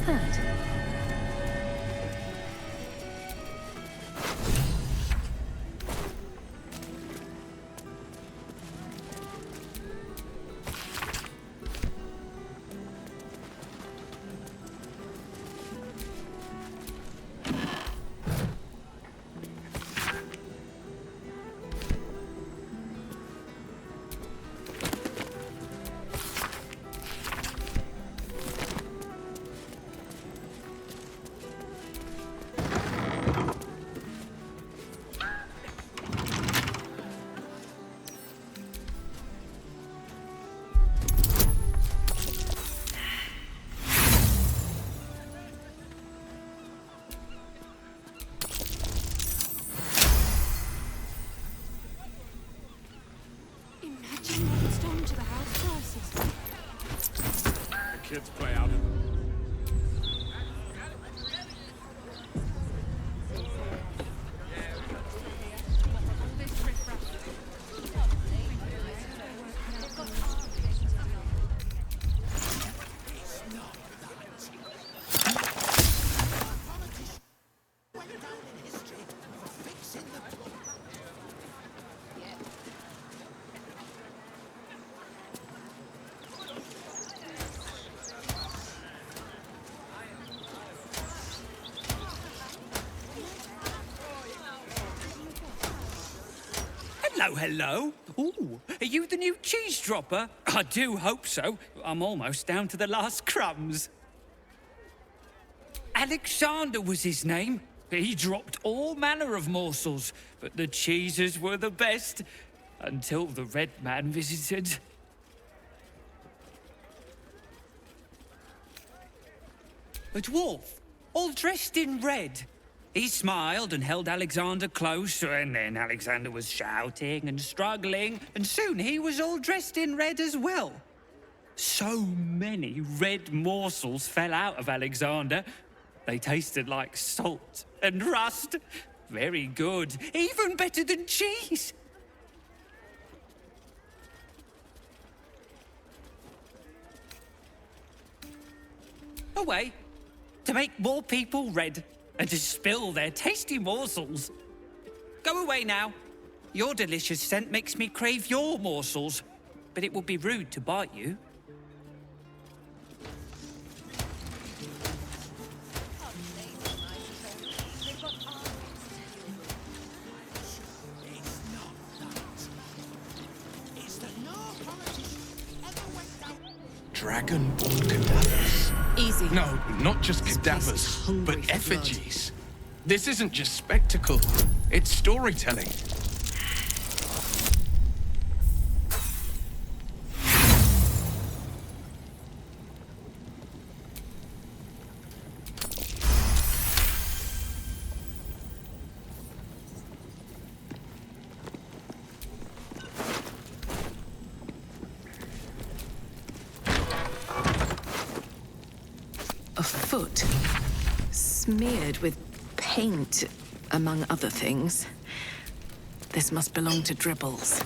that? Kids play out in the... Hello, hello. Ooh, are you the new cheese dropper? I do hope so. I'm almost down to the last crumbs. Alexander was his name. He dropped all manner of morsels, but the cheeses were the best. Until the Red Man visited. A dwarf, all dressed in red. He smiled and held Alexander close, and then Alexander was shouting and struggling, and soon he was all dressed in red as well. So many red morsels fell out of Alexander. They tasted like salt and rust. Very good, even better than cheese. Away, to make more people red. And to spill their tasty morsels. Go away now. Your delicious scent makes me crave your morsels, but it would be rude to bite you. Dragon-born cadavers. Easy. No, not just This place is cadavers, hungry but for effigies. This isn't just spectacle, it's storytelling. A foot, smeared with paint, among other things. This must belong to Dribbles.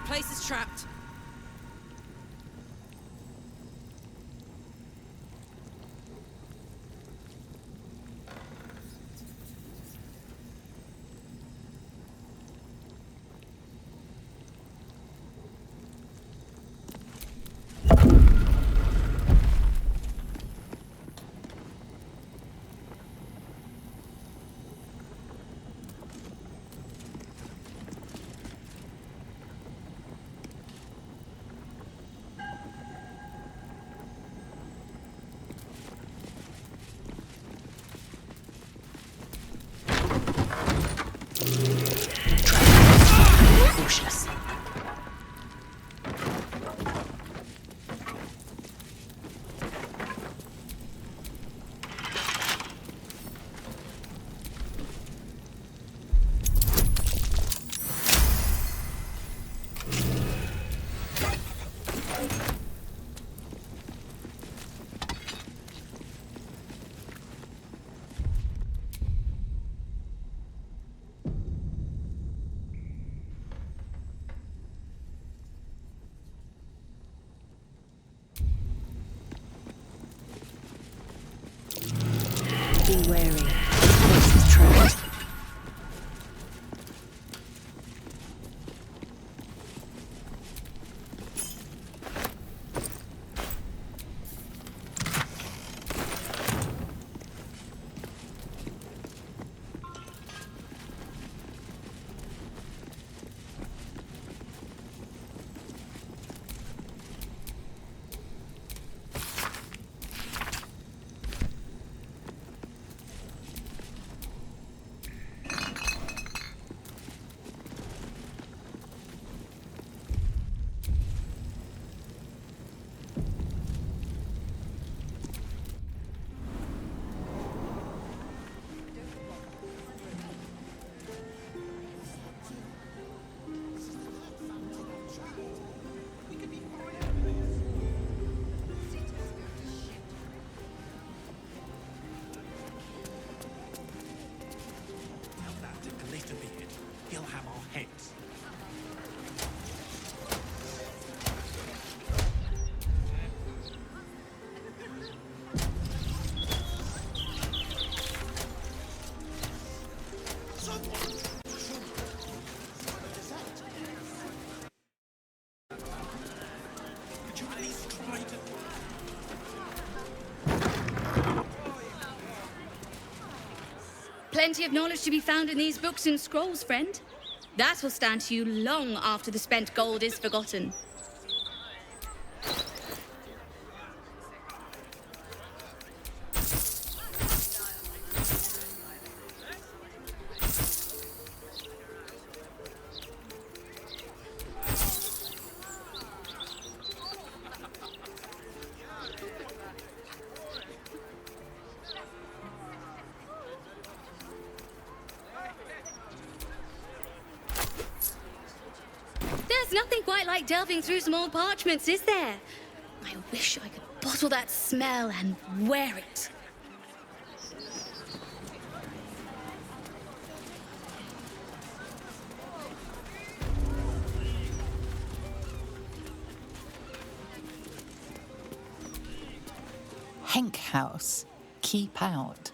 Place is trapped. Be wary. This is trapped. He'll have our heads. Could you at least try to... Plenty of knowledge to be found in these books and scrolls, friend. That will stand to you long after the spent gold is forgotten. There's nothing quite like delving through some old parchments, is there? I wish I could bottle that smell and wear it. Henk House. Keep out.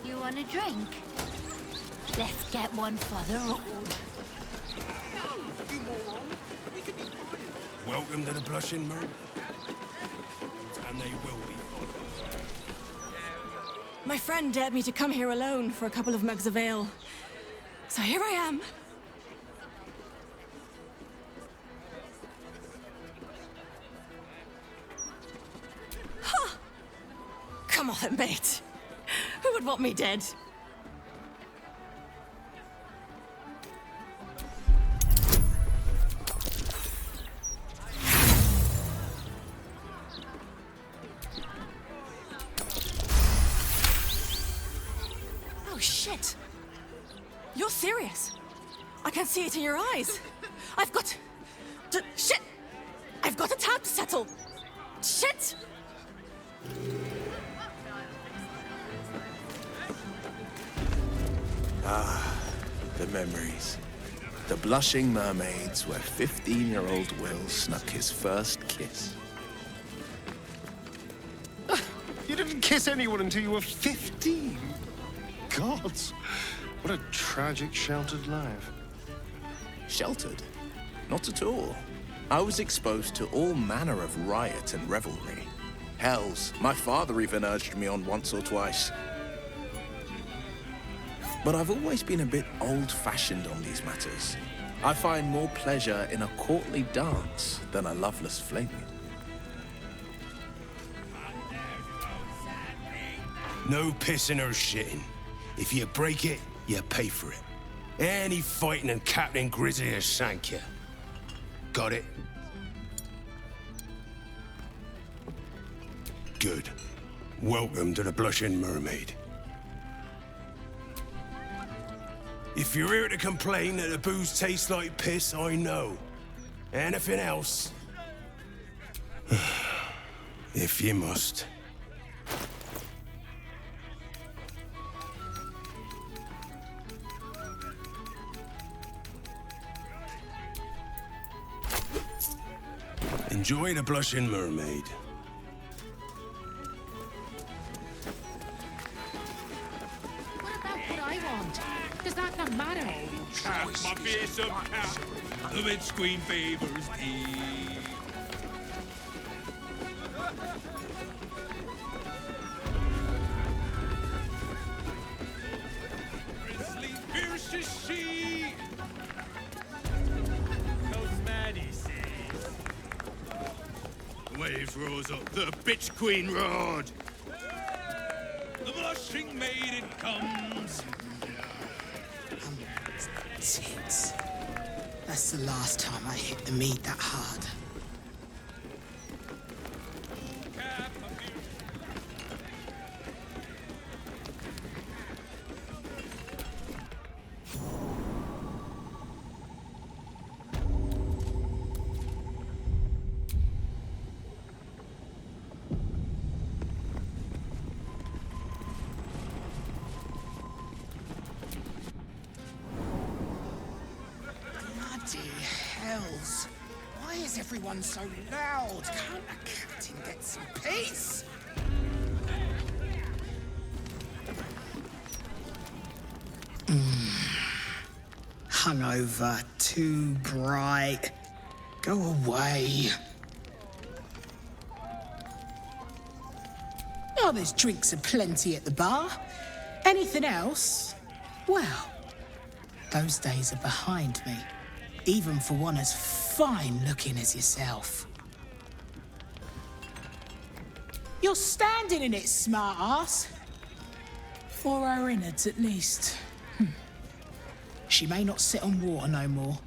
You want a drink? Let's get one for the road. Welcome to the Blushing Mermaid. And they will be. My friend dared me to come here alone for a couple of mugs of ale. So here I am. Huh! Come on, mate. Who would want me dead? Oh, shit. You're serious. I can see it in your eyes. I've got... Shit! I've got a tab to settle. Shit! The memories. The blushing mermaids where 15-year-old Will snuck his first kiss. You didn't kiss anyone until you were 15. Gods, what a tragic, sheltered life. Sheltered? Not at all. I was exposed to all manner of riot and revelry. Hells, my father even urged me on once or twice. But I've always been a bit old-fashioned on these matters. I find more pleasure in a courtly dance than a loveless fling. No pissing or shitting. If you break it, you pay for it. Any fighting and Captain Grizzly has sank you. Got it? Good. Welcome to the Blushing Mermaid. If you're here to complain that the booze tastes like piss, I know. Anything else? If you must. Enjoy the blushing mermaid. What about what I want? Does that not matter? My fearsome cat. The Witch Queen favors thee. Grizzly fierce is she. Goes mad, he says. The waves rose up, the bitch queen roared. The blushing maiden comes. Tits. That's the last time I hit the meat that hard. Bloody hells. Why is everyone so loud? Can't the captain get some peace? Hungover, too bright. Go away. Oh, there's drinks aplenty at the bar. Anything else? Well, those days are behind me. Even for one as fine-looking as yourself. You're standing in it, smart-ass. For her innards, at least. She may not sit on water no more,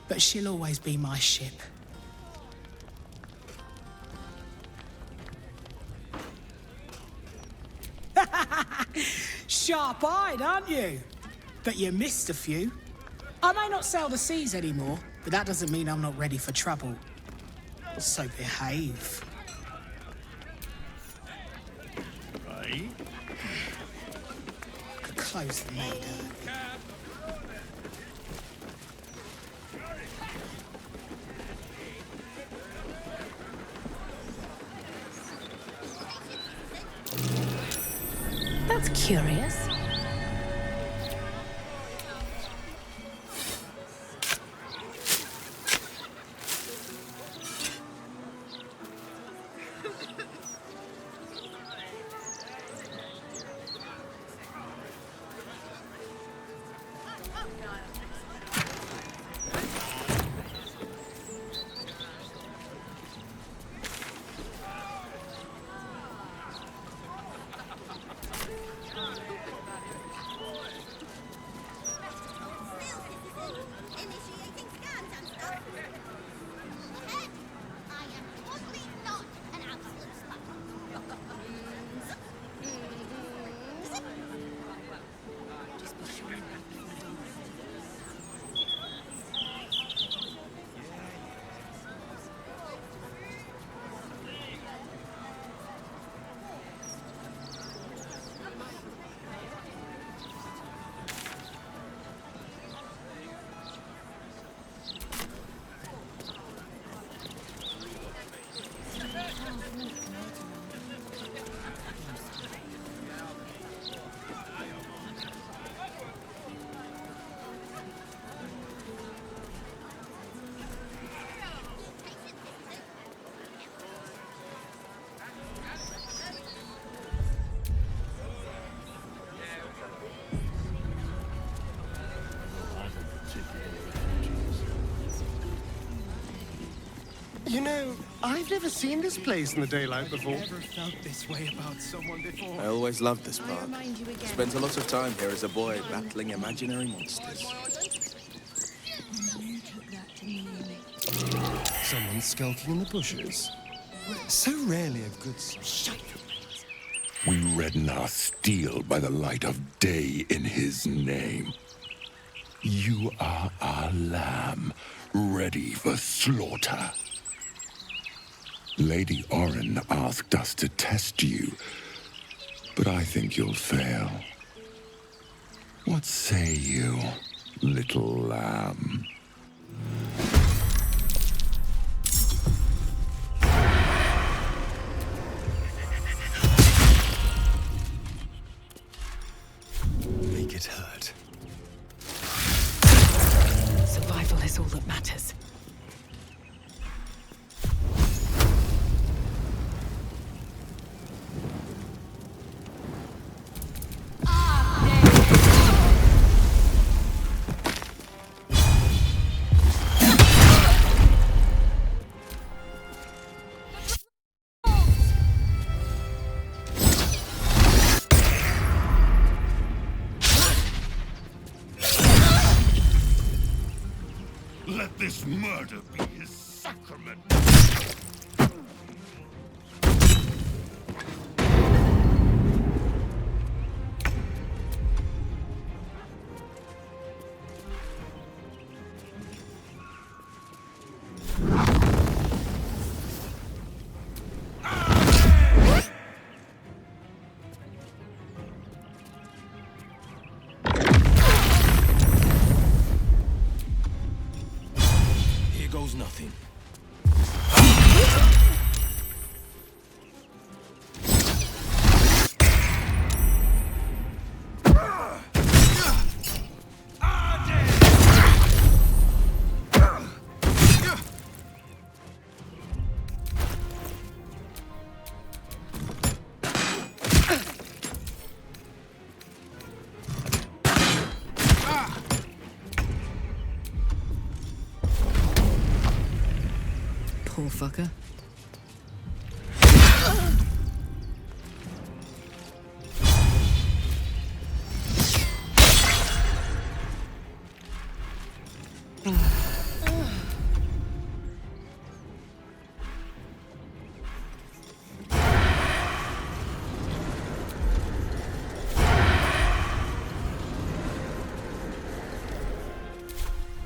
but she'll always be my ship. Sharp-eyed, aren't you? But you missed a few. I may not sail the seas anymore, but that doesn't mean I'm not ready for trouble. So behave. Right? Could close the maid. That's curious. You know, I've never seen this place in the daylight before. Never felt this way about someone before. I always loved this park. Spent a lot of time here as a boy battling imaginary monsters. Someone skulking in the bushes. So rarely a good... Shut up. We redden our steel by the light of day in his name. You are our lamb, ready for slaughter. Lady Orin asked us to test you, but I think you'll fail. What say you, little lamb? Murder be his sacrament. Goes nothing. Poor fucker.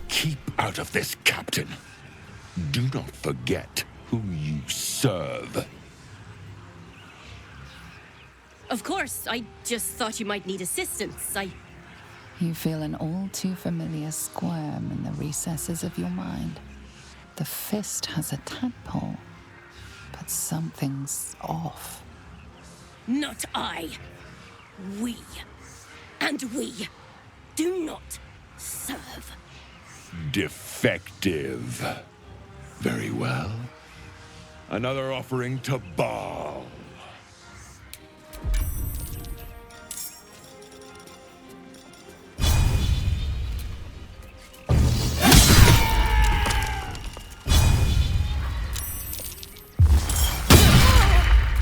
Keep out of this, Captain. Do not forget who you serve. Of course, I just thought you might need assistance. You feel an all too familiar squirm in the recesses of your mind. The fist has a tadpole, but something's off. Not I. We. And we do not serve. Defective. Very well. Another offering to Bhaal.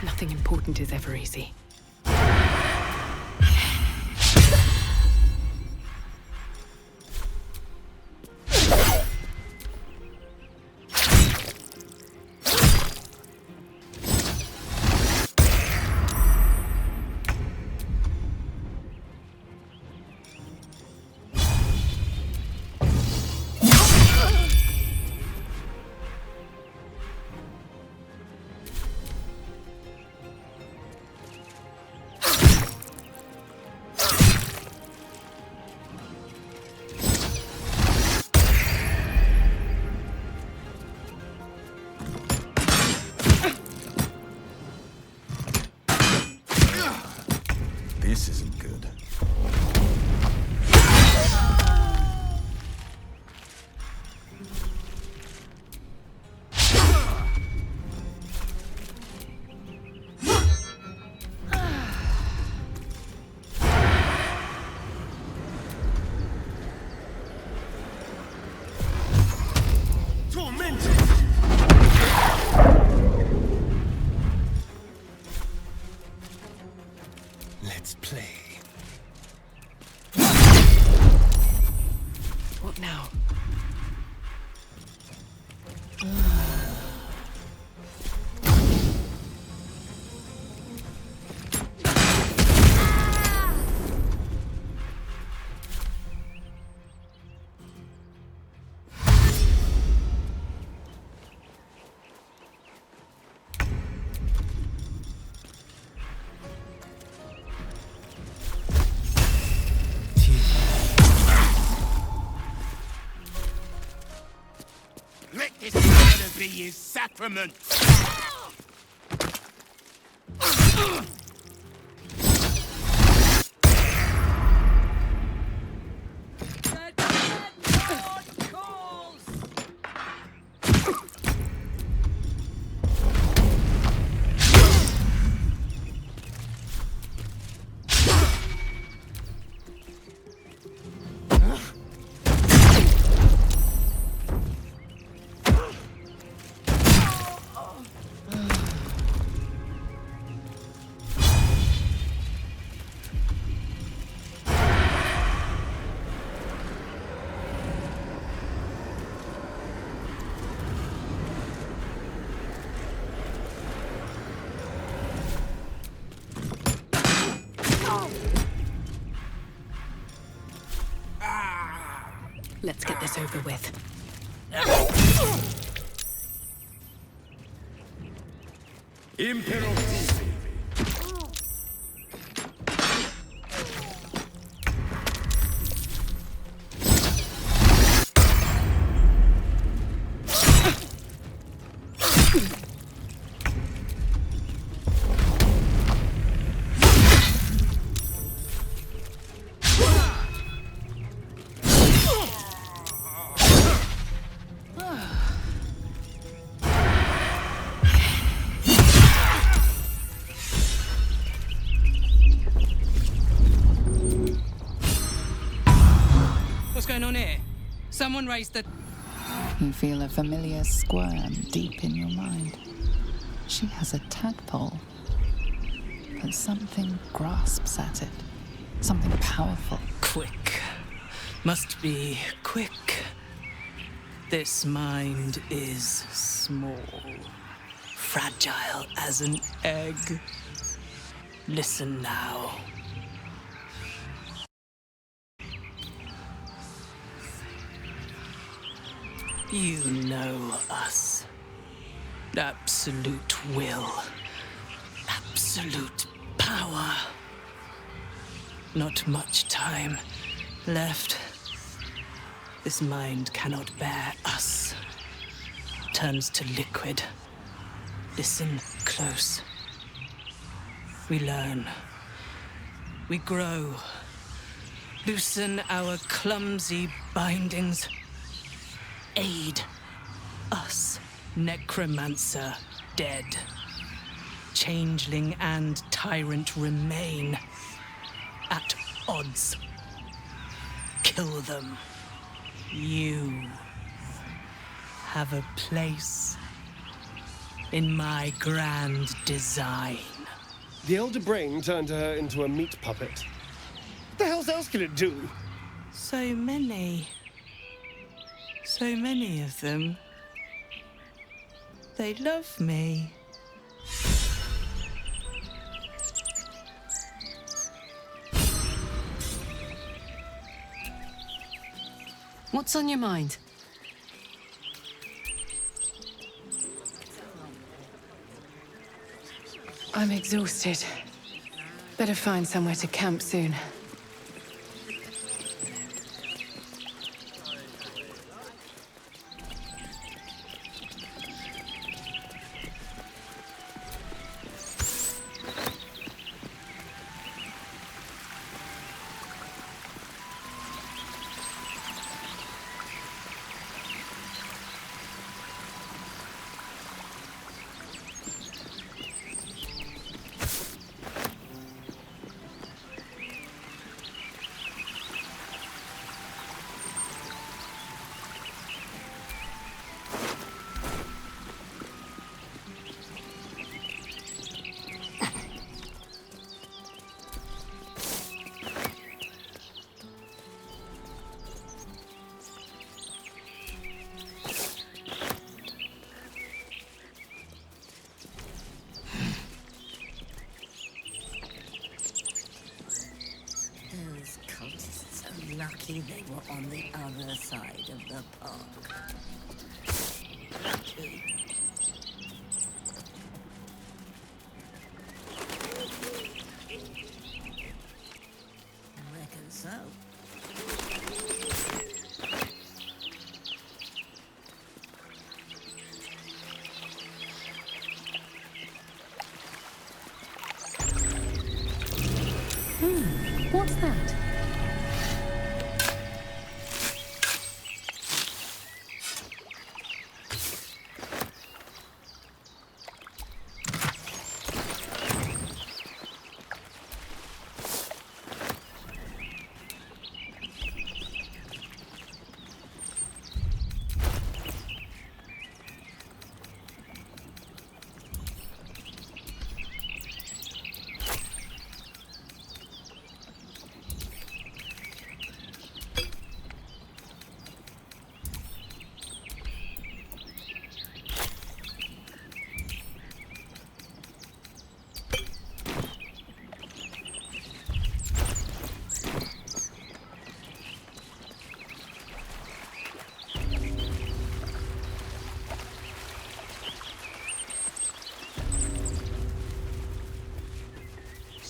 Nothing important is ever easy. This isn't good. Tormented! Let's play. What now? Let this murder be his sacrament! over with. What's going on here? Someone raised the... You feel a familiar squirm deep in your mind. She has a tadpole, but something grasps at it. Something powerful. Quick. Must be quick. This mind is small, fragile as an egg. Listen now. You know us. Absolute will. Absolute power. Not much time left. This mind cannot bear us. Turns to liquid. Listen close. We learn. We grow. Loosen our clumsy bindings. Aid us, necromancer dead. Changeling and tyrant remain at odds. Kill them. You have a place in my grand design. The Elder Brain turned her into a meat puppet. What the hell else can it do? So many of them. They love me. What's on your mind? I'm exhausted. Better find somewhere to camp soon. Those cultists are lucky they were on the other side of the park. Lucky. I reckon so. What's that?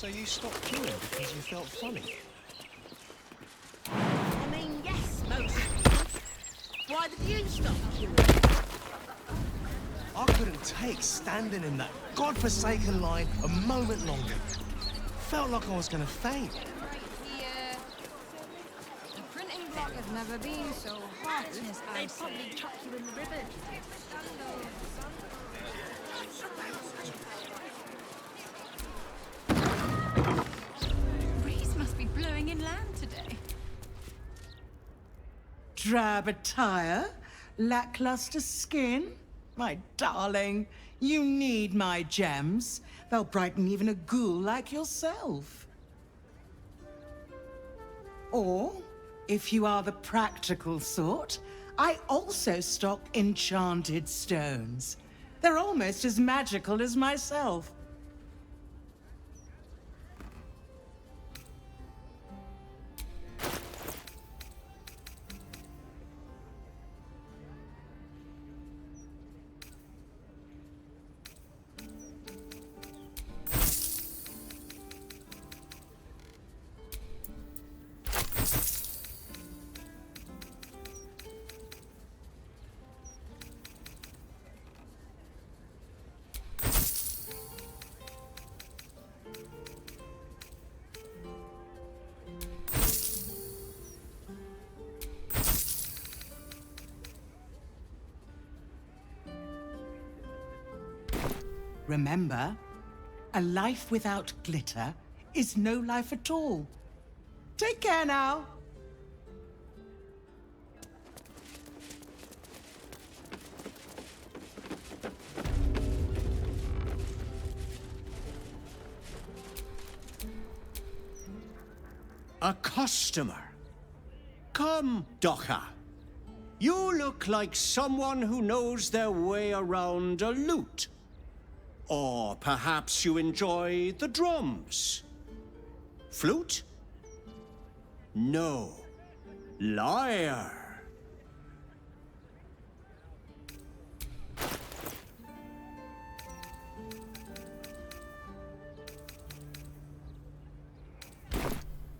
So you stopped queuing because you felt funny? I mean, yes, mostly. Why did you stop queuing? I couldn't take standing in that godforsaken line a moment longer. Felt like I was gonna faint. Here. The printing block has never been so hot. They'd probably chuck you in the river. Breeze must be blowing inland today. Drab attire, lackluster skin. My darling, you need my gems. They'll brighten even a ghoul like yourself. Or, if you are the practical sort, I also stock enchanted stones. They're almost as magical as myself. Remember, a life without glitter is no life at all. Take care now. A customer. Come, Docha. You look like someone who knows their way around a lute. Or perhaps you enjoy the drums. Flute? No. Liar.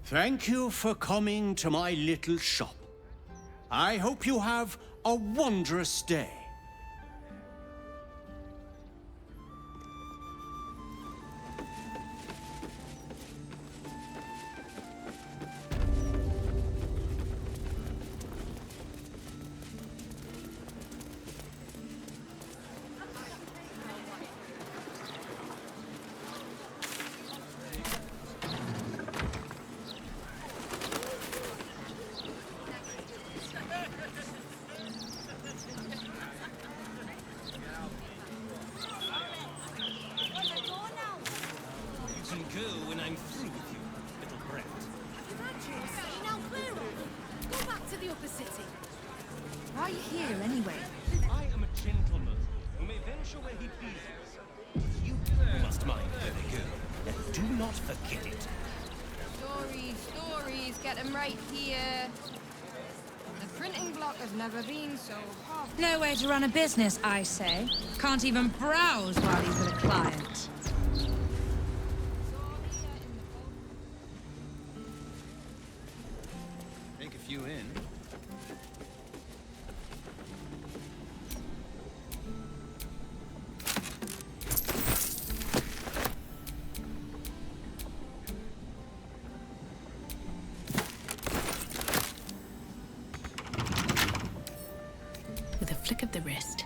Thank you for coming to my little shop. I hope you have a wondrous day. You can go when I'm through with you, little brat. Now clear off. Go back to the upper city. Why are you here, anyway? I am a gentleman who may venture where he pleases. You must mind where they go, and do not forget it. Stories, get them right here. The printing block has never been so hot. No way to run a business, I say. Can't even browse while he's with a client. Take a few in. With a flick of the wrist.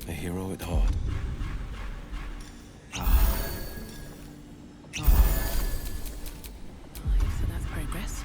A hero at heart. So that's progress.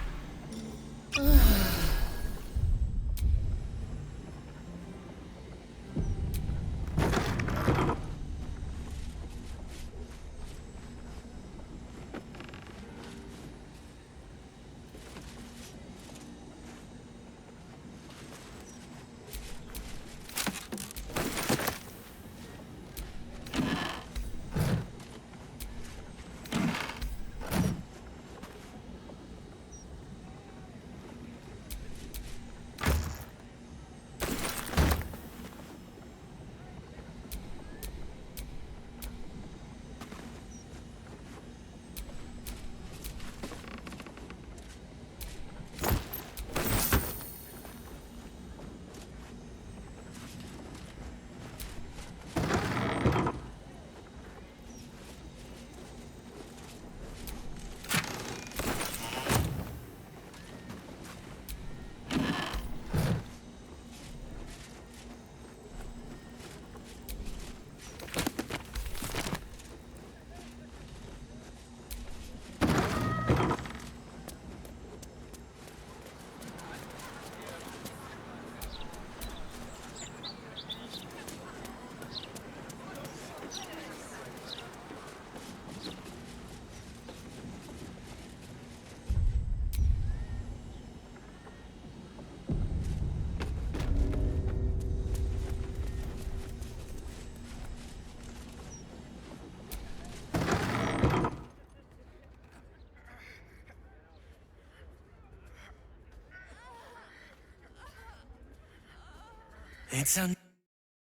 It's a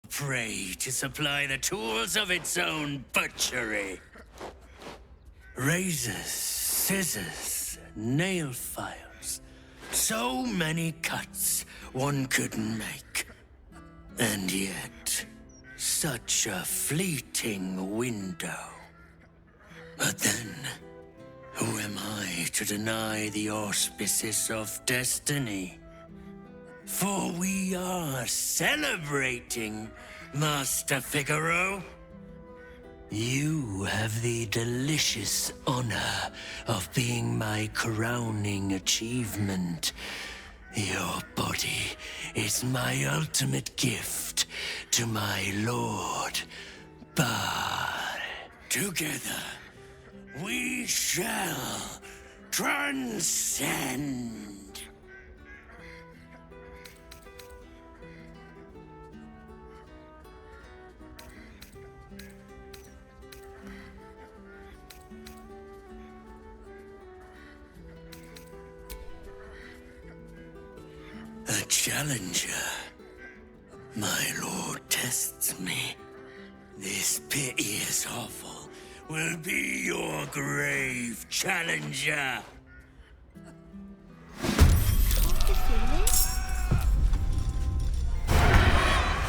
prey to supply the tools of its own butchery. Razors, scissors, nail files. So many cuts one couldn't make. And yet, such a fleeting window. But then, who am I to deny the auspices of destiny? For we are celebrating, Master Figaro. You have the delicious honor of being my crowning achievement. Your body is my ultimate gift to my lord, Bhaal. Together, we shall transcend. A challenger. My lord tests me. This piteous hovel will be your grave, challenger.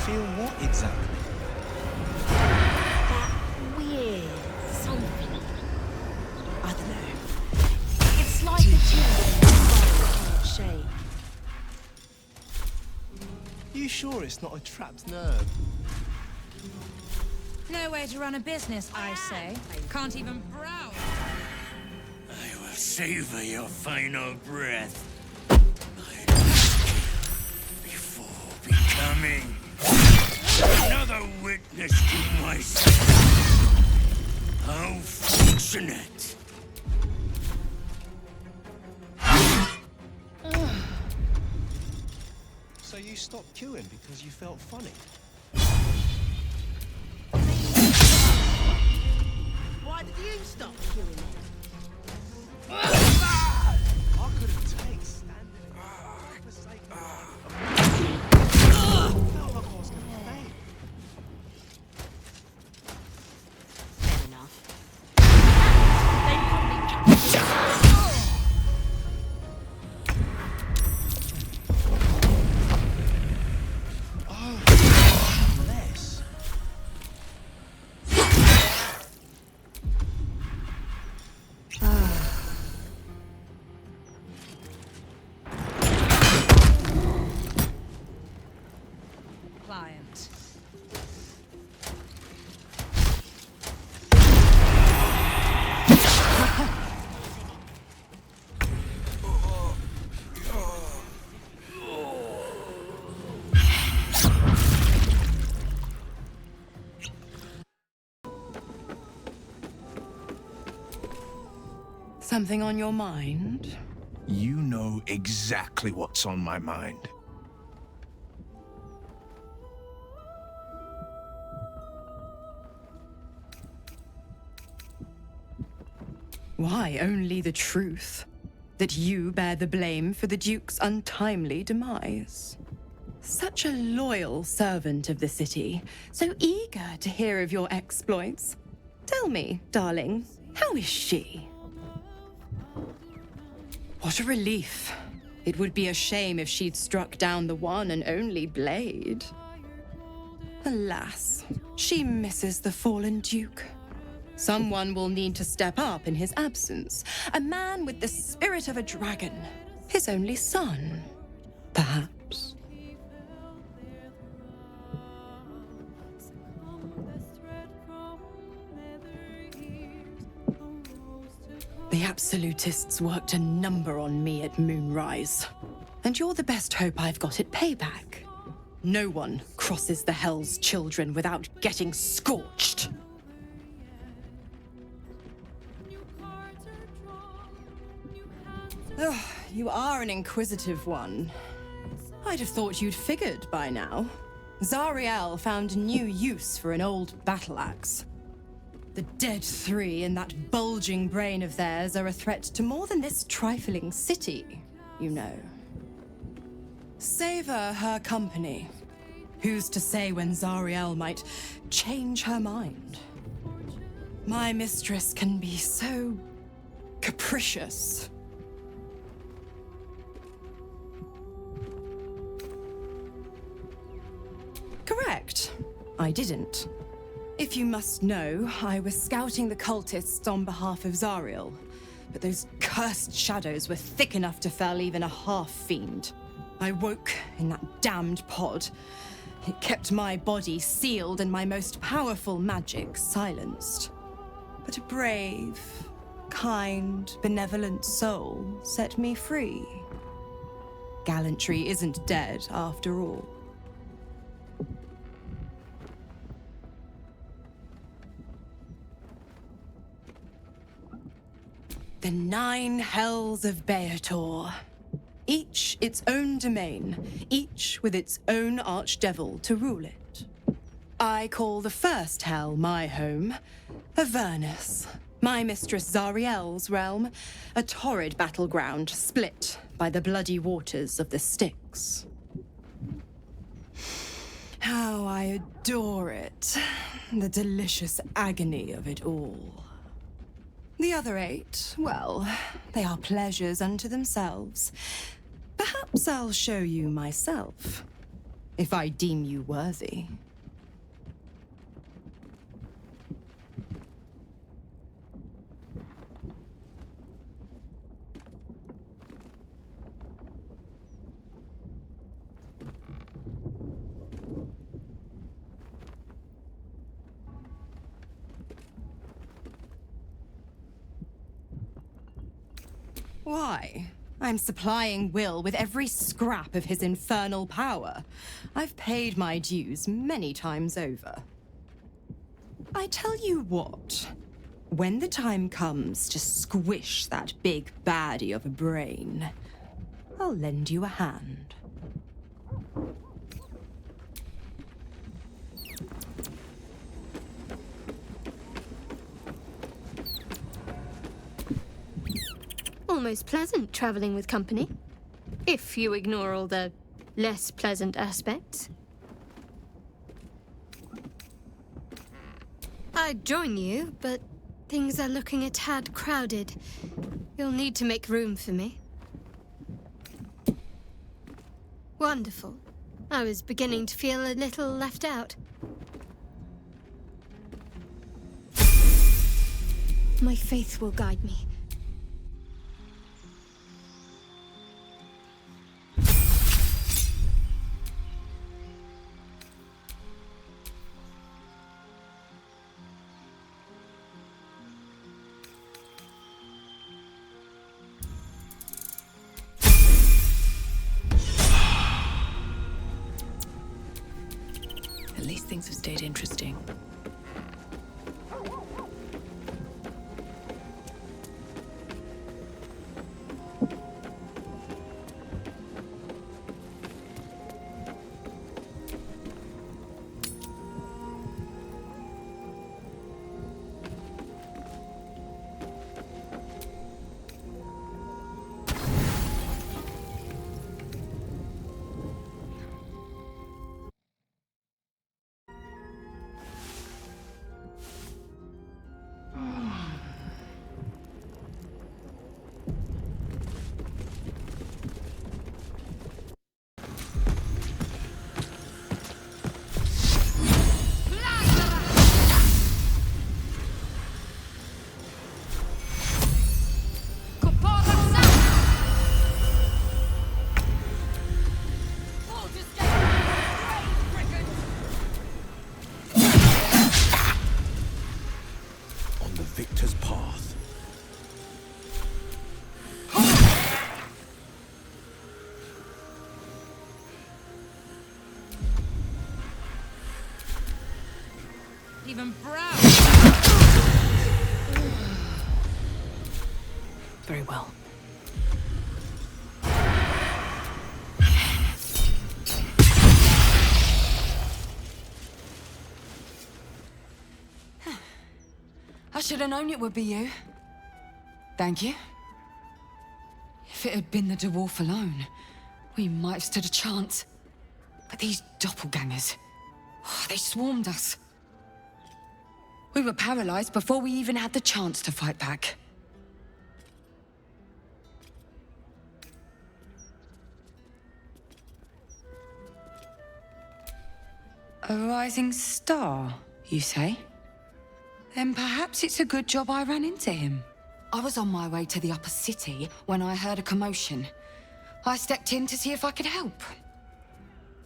Feel what exactly? That weird something. I don't know. It's like a tune can't shake. You sure it's not a trapped nerve? No way to run a business, I say. Can't even browse. I will savor your final breath. Before becoming another witness to my sin. How fortunate. So you stopped queuing because you felt funny? Why did you stop queuing it? I couldn't take standing in the forsaken felt like I was gonna faint. Fair enough. They probably less. Client. Something on your mind? You know exactly what's on my mind. Why, only the truth. That you bear the blame for the Duke's untimely demise. Such a loyal servant of the city, so eager to hear of your exploits. Tell me, darling, how is she? What a relief. It would be a shame if she'd struck down the one and only blade. Alas, she misses the fallen Duke. Someone will need to step up in his absence. A man with the spirit of a dragon. His only son, perhaps. The Absolutists worked a number on me at Moonrise. And you're the best hope I've got at payback. No one crosses the Hell's Children without getting scorched. Ugh, you are an inquisitive one. I'd have thought you'd figured by now. Zariel found new use for an old battle axe. The dead three in that bulging brain of theirs are a threat to more than this trifling city, you know. Savor her company. Who's to say when Zariel might change her mind? My mistress can be so capricious. Correct. I didn't. If you must know, I was scouting the cultists on behalf of Zariel, but those cursed shadows were thick enough to fell even a half-fiend. I woke in that damned pod. It kept my body sealed and my most powerful magic silenced. But a brave, kind, benevolent soul set me free. Gallantry isn't dead after all. The 9 hells of Beator. Each its own domain, each with its own archdevil to rule it. I call the first hell my home, Avernus, my mistress Zariel's realm, a torrid battleground split by the bloody waters of the Styx. How I adore it, the delicious agony of it all. The other 8, well, they are pleasures unto themselves. Perhaps I'll show you myself, if I deem you worthy. Why? I'm supplying Will with every scrap of his infernal power. I've paid my dues many times over. I tell you what, when the time comes to squish that big baddie of a brain, I'll lend you a hand. Almost pleasant traveling with company, if you ignore all the less pleasant aspects. I'd join you, but things are looking a tad crowded. You'll need to make room for me. Wonderful. I was beginning to feel a little left out. My faith will guide me. At least things have stayed interesting. Even brown. Very well. I should have known it would be you. Thank you. If it had been the dwarf alone, we might have stood a chance. But these doppelgangers, they swarmed us. We were paralyzed before we even had the chance to fight back. A rising star, you say? Then perhaps it's a good job I ran into him. I was on my way to the upper city when I heard a commotion. I stepped in to see if I could help.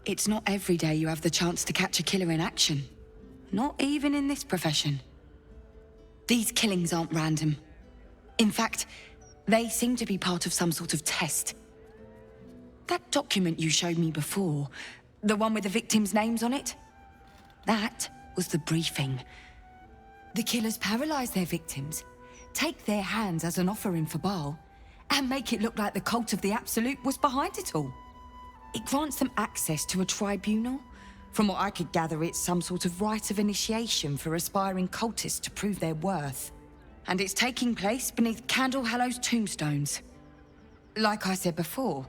It's not every day you have the chance to catch a killer in action. Not even in this profession. These killings aren't random. In fact, they seem to be part of some sort of test. That document you showed me before, the one with the victims' names on it, that was the briefing. The killers paralyze their victims, take their hands as an offering for Bhaal, and make it look like the cult of the Absolute was behind it all. It grants them access to a tribunal. From what I could gather, it's some sort of rite of initiation for aspiring cultists to prove their worth. And it's taking place beneath Candle Hallow's tombstones. Like I said before,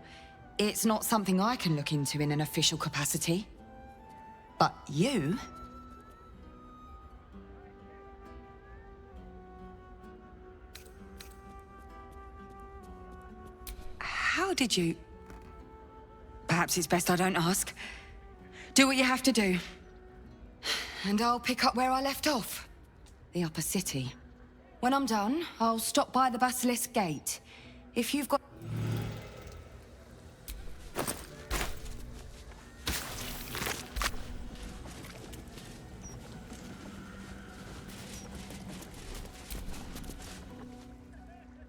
it's not something I can look into in an official capacity. But you... How did you... Perhaps it's best I don't ask. Do what you have to do. And I'll pick up where I left off. The upper city. When I'm done, I'll stop by the Basilisk Gate. If you've got...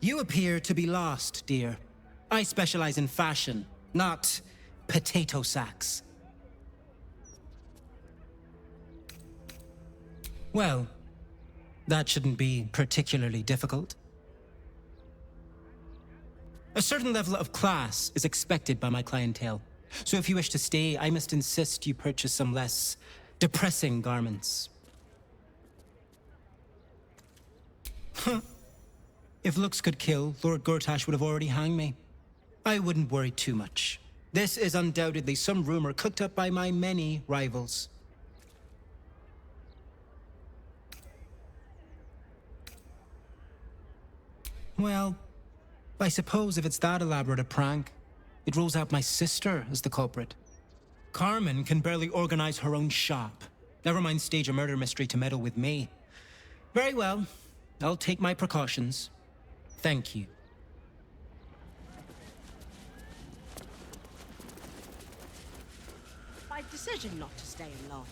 You appear to be lost, dear. I specialize in fashion, not potato sacks. Well, that shouldn't be particularly difficult. A certain level of class is expected by my clientele. So if you wish to stay, I must insist you purchase some less depressing garments. Huh. If looks could kill, Lord Gortash would have already hanged me. I wouldn't worry too much. This is undoubtedly some rumor cooked up by my many rivals. Well, I suppose if it's that elaborate a prank, it rules out my sister as the culprit. Carmen can barely organize her own shop. Never mind stage a murder mystery to meddle with me. Very well, I'll take my precautions. Thank you. My decision not to stay long.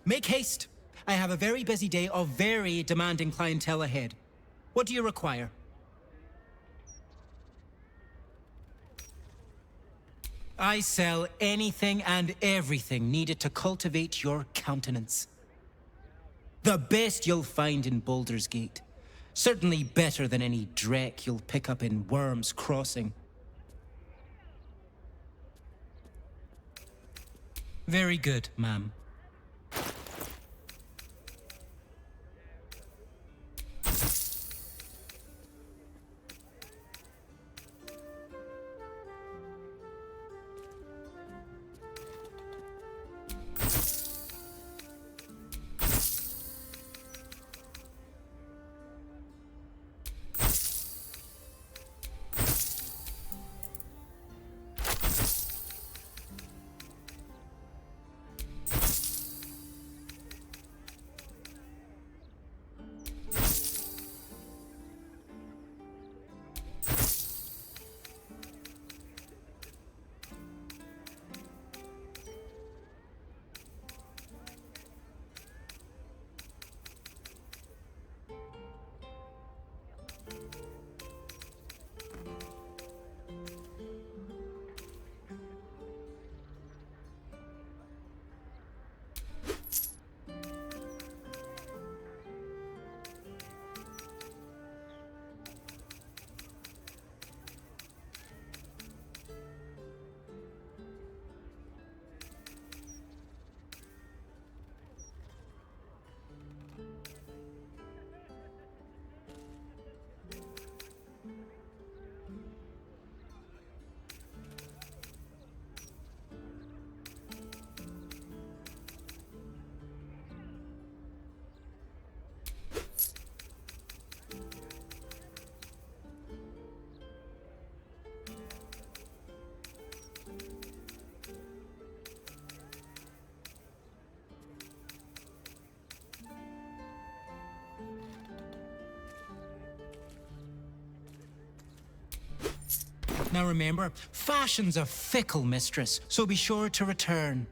Make haste. I have a very busy day of very demanding clientele ahead. What do you require? I sell anything and everything needed to cultivate your countenance. The best you'll find in Baldur's Gate. Certainly better than any dreck you'll pick up in Worm's Crossing. Very good, ma'am. Now remember, fashion's a fickle mistress, so be sure to return.